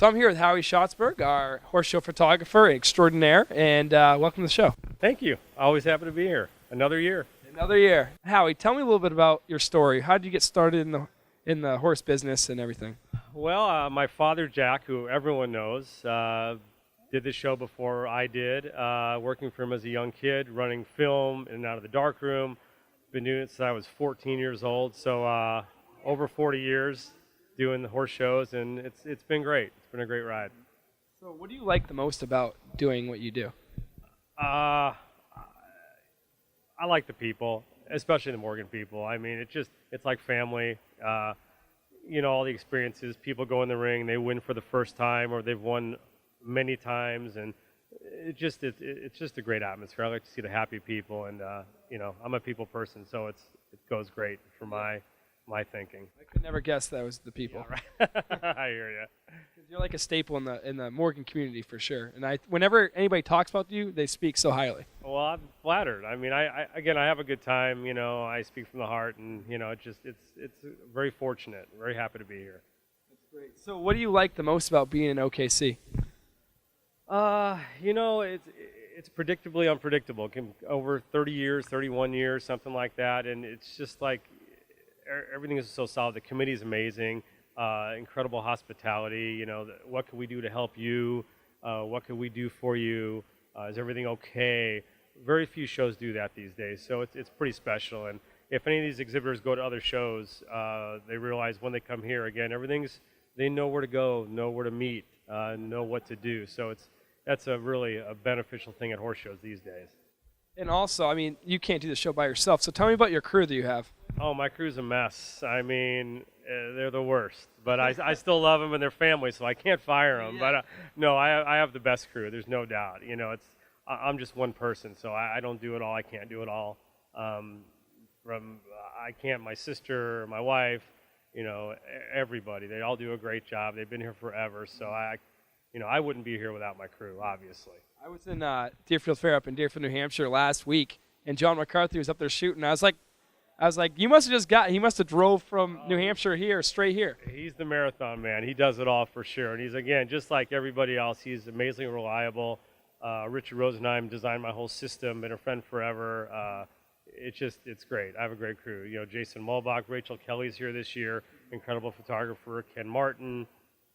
So I'm here with Howie Schatzberg, our horse show photographer extraordinaire, and welcome to the show. Thank you. Always happy to be here. Another year. Another year. Howie, tell me a little bit about your story. How did you get started in the horse business and everything? Well, my father, Jack, who everyone knows, did the show before I did, working for him as a young kid, running film in and out of the darkroom. Been doing it since I was 14 years old, so over 40 years doing the horse shows, and it's been great. It's been a great ride. So what do you like the most about doing what you do? I like the people, especially the Morgan people. I mean, it's like family. All the experiences. People go in the ring, they win for the first time, or they've won many times, and it's just a great atmosphere. I like to see the happy people, and I'm a people person, so it goes great for my thinking. I could never guess that was the people. Yeah, right. I hear you. You're like a staple in the Morgan community for sure. And whenever anybody talks about you, they speak so highly. Well, I'm flattered. I mean, I have a good time. I speak from the heart, and it's very fortunate. Very happy to be here. That's great. So, what do you like the most about being in OKC? It's predictably unpredictable. Over 30 years, 31 years, something like that, and it's just like everything is so solid. The committee is amazing. Incredible hospitality. What can we do to help you? What can we do for you? Is everything okay? Very few shows do that these days, so it's pretty special. And if any of these exhibitors go to other shows, they realize when they come here again, they know where to go, know where to meet, know what to do. So that's really a beneficial thing at horse shows these days. And also, I mean, you can't do the show by yourself. So tell me about your crew that you have. Oh, my crew's a mess. I mean, they're the worst. But I still love them and their family, so I can't fire them. Yeah. But no, I have the best crew. There's no doubt. I'm just one person, so I don't do it all. I can't do it all. My sister, my wife, everybody. They all do a great job. They've been here forever, so I wouldn't be here without my crew, obviously. I was in Deerfield Fair up in Deerfield, New Hampshire last week, and John McCarthy was up there shooting. I was like, he must have drove from New Hampshire here, straight here. He's the marathon man. He does it all for sure. And he's, again, just like everybody else, he's amazingly reliable. Richard Rosenheim designed my whole system, been a friend forever. It's great. I have a great crew. Jason Mulbach, Rachel Kelly's here this year, incredible photographer. Ken Martin,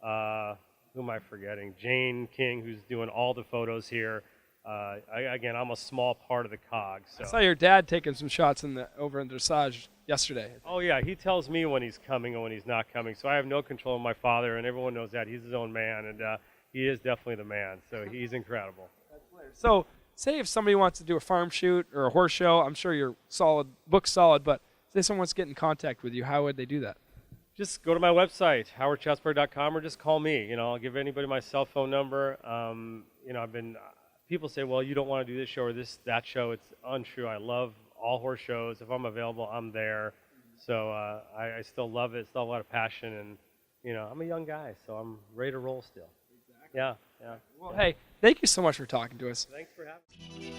who am I forgetting? Jane King, who's doing all the photos here. I'm a small part of the cog. So. I saw your dad taking some shots over in dressage yesterday. Oh, yeah. He tells me when he's coming and when he's not coming. So I have no control of my father, and everyone knows that. He's his own man, and he is definitely the man. So he's incredible. So say if somebody wants to do a farm shoot or a horse show, I'm sure you're book's solid, but say someone wants to get in contact with you, how would they do that? Just go to my website, howardchatsberg.com, or just call me. I'll give anybody my cell phone number. People say, well, you don't want to do this show or that show. It's untrue. I love all horse shows. If I'm available, I'm there. So I still love it. Still have a lot of passion, and I'm a young guy, so I'm ready to roll still. Exactly. Yeah. Well, hey, thank you so much for talking to us. Thanks for having me.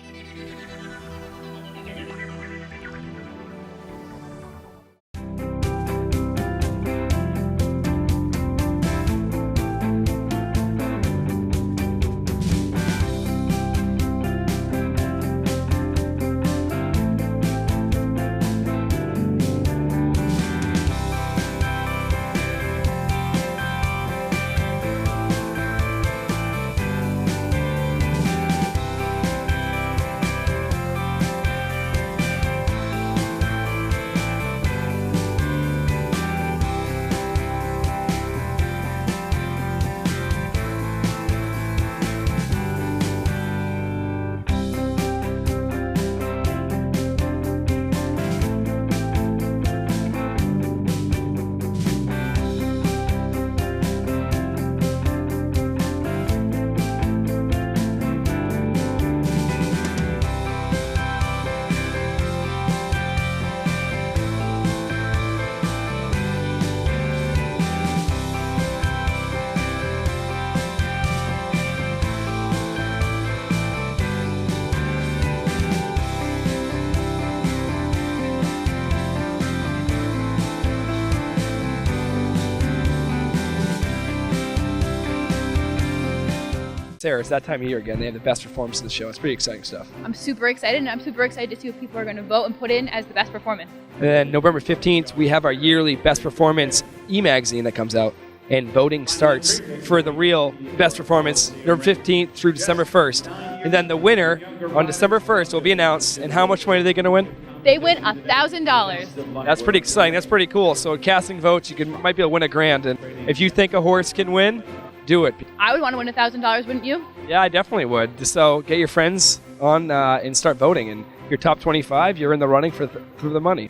Sarah, it's that time of year again. They have the best performance of the show. It's pretty exciting stuff. I'm super excited, and I'm super excited to see what people are going to vote and put in as the best performance. And then November 15th, we have our yearly Best Performance e-magazine that comes out. And voting starts for the real best performance November 15th through December 1st. And then the winner on December 1st will be announced. And how much money are they going to win? They win $1,000. That's pretty exciting. That's pretty cool. So casting votes, you might be able to win $1,000. And if you think a horse can win, do it. I would want to win $1,000, wouldn't you? Yeah, I definitely would. So get your friends on and start voting. And your top 25, you're in the running for the money.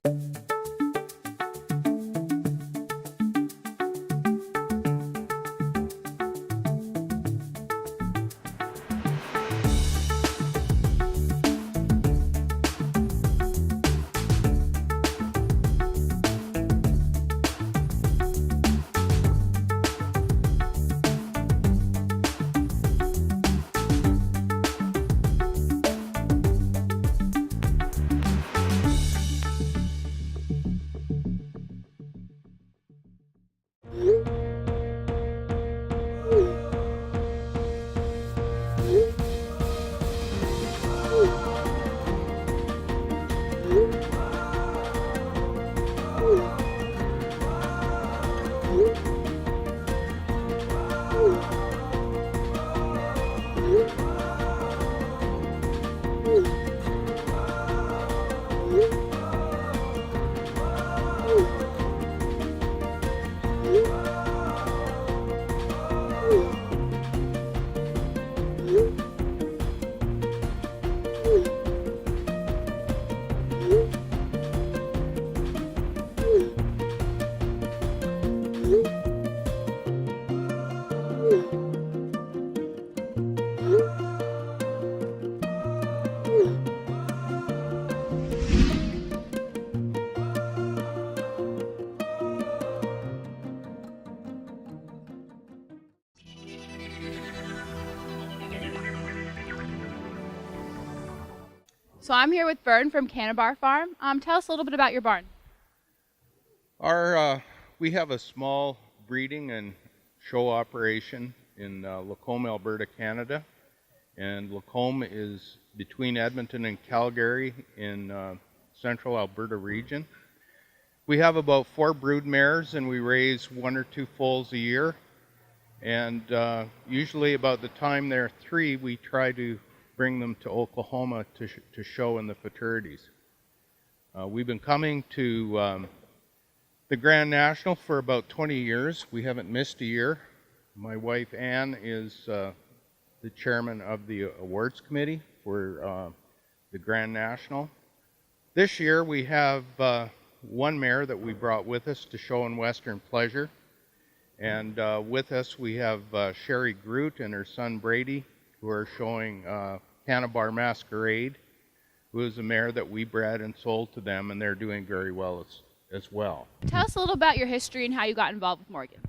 So I'm here with Vern from Canabar Farm. Tell us a little bit about your barn. We have a small breeding and show operation in Lacombe, Alberta, Canada. And Lacombe is between Edmonton and Calgary in central Alberta region. We have about 4 brood mares, and we raise 1 or 2 foals a year. And usually about the time they're 3, we try to bring them to Oklahoma to show in the futurities. We've been coming to the Grand National for about 20 years. We haven't missed a year. My wife Ann is the chairman of the awards committee for the Grand National. This year we have 1 mare that we brought with us to show in Western Pleasure. And with us we have Sherry Groot and her son Brady, who are showing Canabar Masquerade, who is a mare that we bred and sold to them, and they're doing very well as well. Tell us a little about your history and how you got involved with Morgan.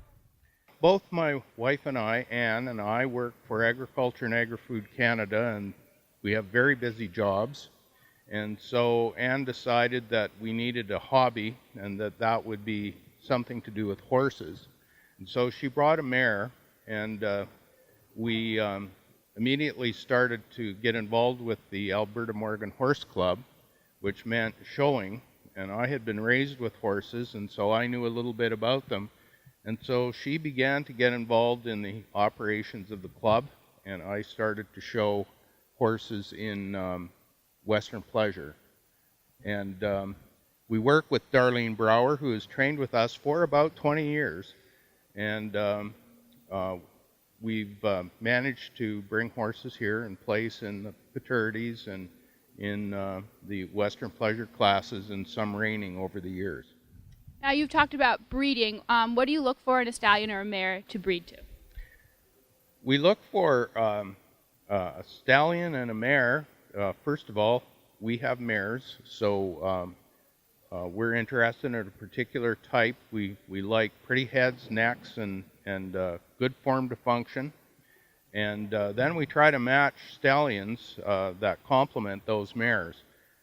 Both my wife and I, Ann and I, work for Agriculture and Agri-Food Canada, and we have very busy jobs. And so Ann decided that we needed a hobby and that would be something to do with horses. And so she brought a mare, and we immediately started to get involved with the Alberta Morgan Horse Club, which meant showing. And I had been raised with horses, and so I knew a little bit about them. And so she began to get involved in the operations of the club, and I started to show horses in Western Pleasure. And we work with Darlene Brower, who has trained with us for about 20 years. And we've managed to bring horses here and place in the futurities and in the Western Pleasure classes and some reining over the years. Now you've talked about breeding. What do you look for in a stallion or a mare to breed to? We look for a stallion and a mare. First of all, we have mares, so we're interested in a particular type. We like pretty heads, necks, and good form to function. And then we try to match stallions that complement those mares.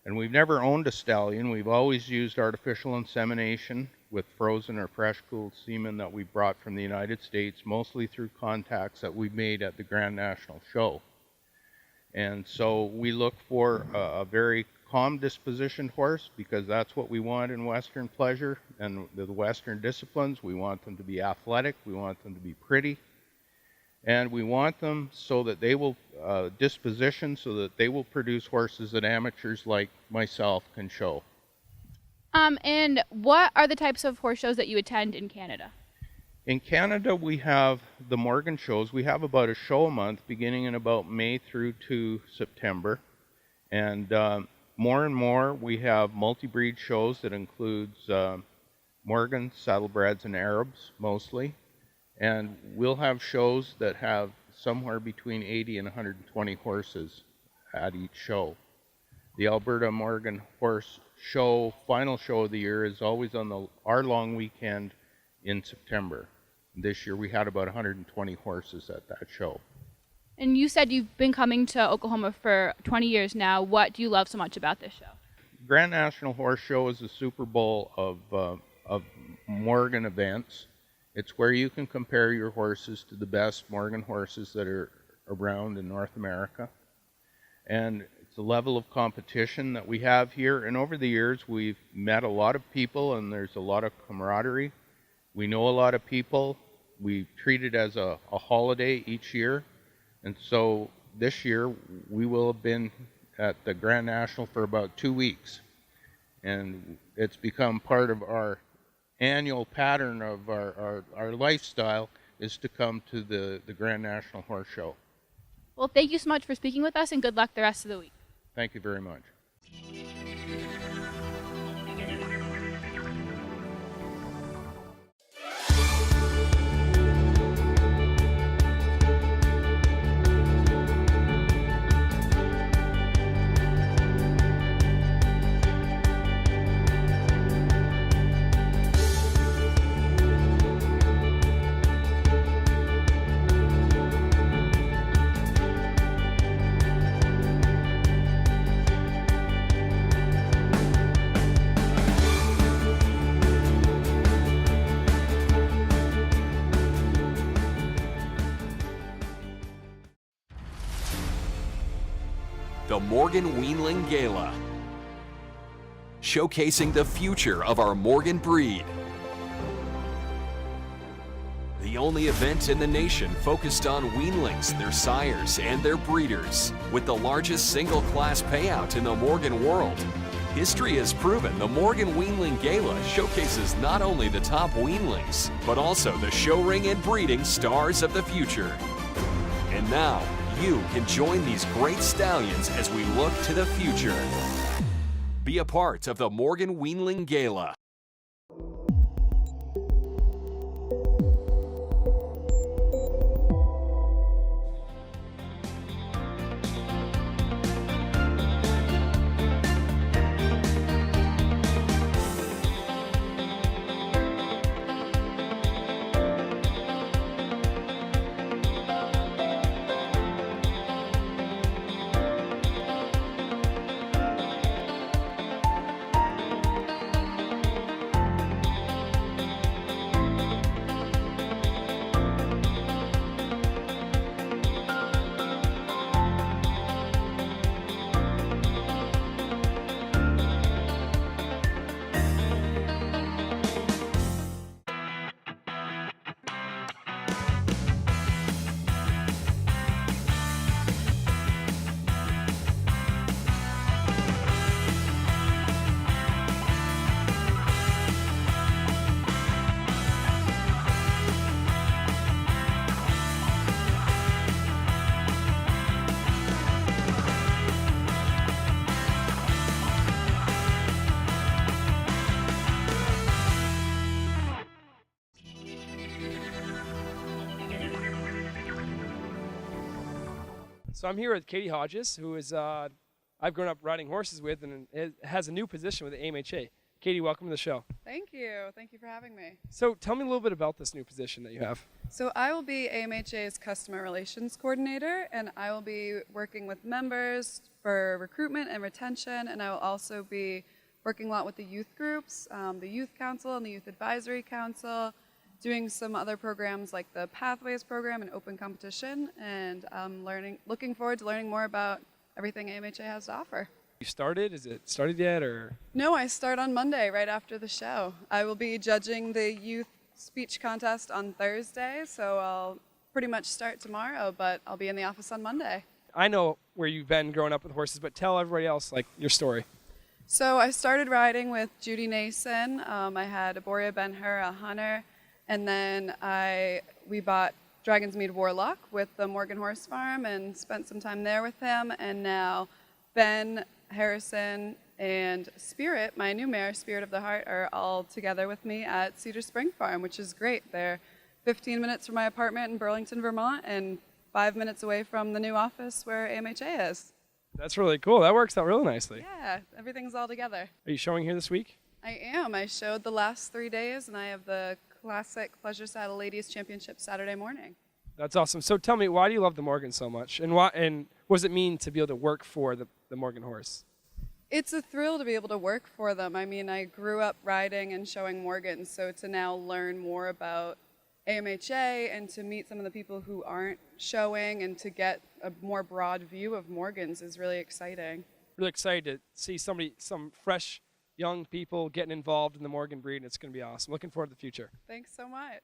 And we've never owned a stallion. We've always used artificial insemination with frozen or fresh cooled semen that we brought from the United States, mostly through contacts that we made at the Grand National Show. And so we look for a very calm dispositioned horse, because that's what we want in Western pleasure and the Western disciplines. We want them to be athletic, we want them to be pretty, and we want them so that they will disposition so that they will produce horses that amateurs like myself can show. And what are the types of horse shows that you attend in Canada? In Canada, we have the Morgan shows. We have about a show a month, beginning in about May through to September. And more and more, we have multi-breed shows that includes Morgans, saddlebreds, and Arabs, mostly. And we'll have shows that have somewhere between 80 and 120 horses at each show. The Alberta Morgan Horse Show, final show of the year, is always on our long weekend in September. This year we had about 120 horses at that show. And you said you've been coming to Oklahoma for 20 years now. What do you love so much about this show? Grand National Horse Show is the Super Bowl of Morgan events. It's where you can compare your horses to the best Morgan horses that are around in North America. And it's a level of competition that we have here. And over the years, we've met a lot of people, and there's a lot of camaraderie. We know a lot of people. We treat it as a holiday each year. And so this year, we will have been at the Grand National for about 2 weeks. And it's become part of our annual pattern of our lifestyle is to come to the Grand National Horse Show. Well, thank you so much for speaking with us, and good luck the rest of the week. Thank you very much. The Morgan Weanling Gala, showcasing the future of our Morgan breed. The only event in the nation focused on weanlings, their sires, and their breeders, with the largest single-class payout in the Morgan world. History has proven the Morgan Weanling Gala showcases not only the top weanlings, but also the show ring and breeding stars of the future. And now, you can join these great stallions as we look to the future. Be a part of the Morgan Weanling Gala. So I'm here with Katie Hodges, who is I've grown up riding horses with and has a new position with the AMHA. Katie, welcome to the show. Thank you. Thank you for having me. So tell me a little bit about this new position that you have. So I will be AMHA's Customer Relations Coordinator, and I will be working with members for recruitment and retention, and I will also be working a lot with the youth groups, the Youth Council and the Youth Advisory Council, doing some other programs like the Pathways program and open competition, and looking forward to learning more about everything AMHA has to offer. You started? Is it started yet, or? No, I start on Monday right after the show. I will be judging the youth speech contest on Thursday, so I'll pretty much start tomorrow, but I'll be in the office on Monday. I know where you've been growing up with horses, but tell everybody else like your story. So I started riding with Judy Nason. I had Aboria Ben-Hur, a hunter, and then we bought Dragon's Mead Warlock with the Morgan Horse Farm and spent some time there with him. And now Ben, Harrison, and Spirit, my new mare, Spirit of the Heart, are all together with me at Cedar Spring Farm, which is great. They're 15 minutes from my apartment in Burlington, Vermont, and 5 minutes away from the new office where AMHA is. That's really cool. That works out really nicely. Yeah, everything's all together. Are you showing here this week? I am. I showed the last 3 days, and I have the Classic Pleasure Saddle Ladies Championship Saturday morning. That's awesome. So tell me, why do you love the Morgan so much? And what does it mean to be able to work for the Morgan horse? It's a thrill to be able to work for them. I mean, I grew up riding and showing Morgans, so to now learn more about AMHA and to meet some of the people who aren't showing and to get a more broad view of Morgans is really exciting. Really excited to see some fresh young people getting involved in the Morgan breed, and it's going to be awesome. Looking forward to the future. Thanks so much.